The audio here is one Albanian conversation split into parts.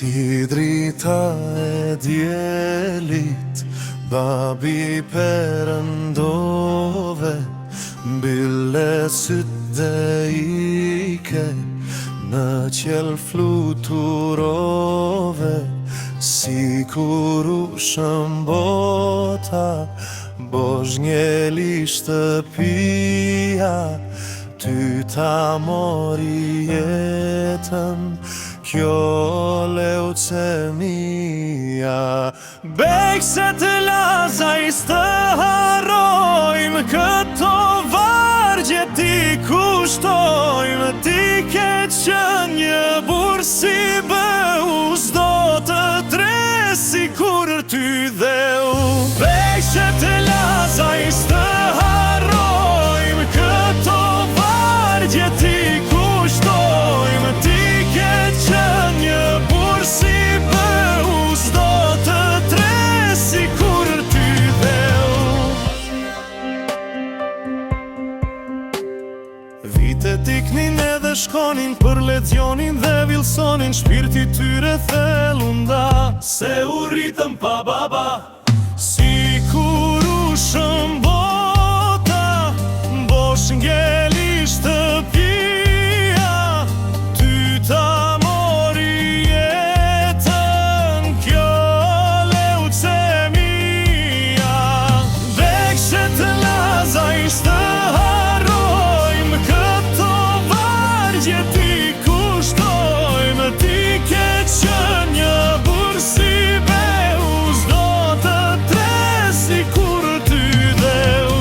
Si drita e djelit, babi perëndove, mbille sytë dhe ike, në qel fluturove, si kur u shëmbota, bozhnjeli shtëpia, ty ta mori jetën, kjo leucemia. Bekse të lazajs të harojmë, këto vargje ti kushtojmë, ti ke qenë një burr si beu, s'do të tresi kur ty dhe u. Bekse të lazajs të harojmë, këto vargje ti kushtojmë, ti ke qenë një burr si beu, s'do të tresi kur ty dhe u. Vitet iknin edhe shkonin për lexionin dhe Wilsonin, shpirti tyre thellunda, se u rritëm pa baba. Si kur u shëmbota, bosh ngjeli shtëpia, ty ta mori jetën, kjo leucemia. Bekse të lazajs të harojmë, këto vargje ti kushtojmë, ti ke qenë një burr si beu, s'do të tresi kur ty dhe u.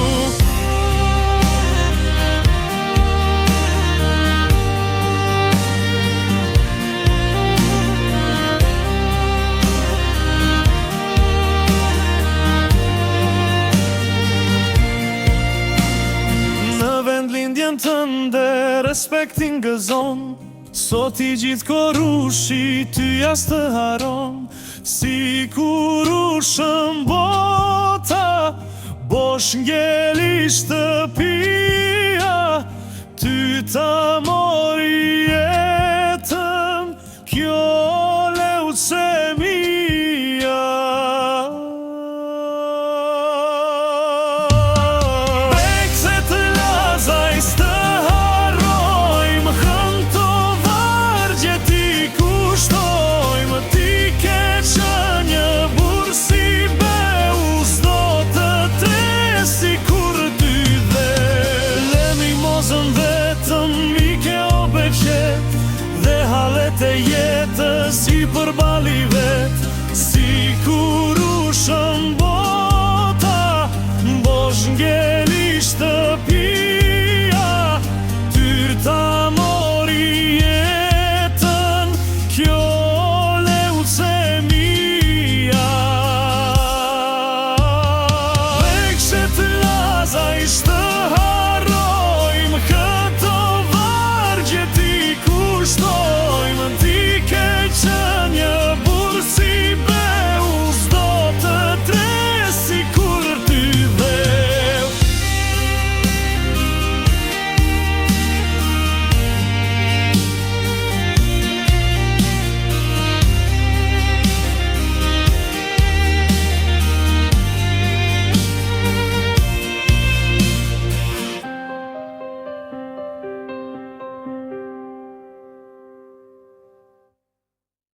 Në vendlindjen tënde respektin gëzon, sot i gjithë korushi ty jas të haron. Si kur u shëmbota, bosh ngjeli shtëpia, ty ta mori jetën, kjo leucemia. Bekse të lazajs të harojmë, këto vargje ti kushtojmë, ti ke qenë një burr si beu, s'do të tresi kur ty dhe. Lemi mozën vetëm i ke obeqet, dhe halet e jetës i përbali vet. Si kur u shëmbota, bosh ngjeli shtëpia,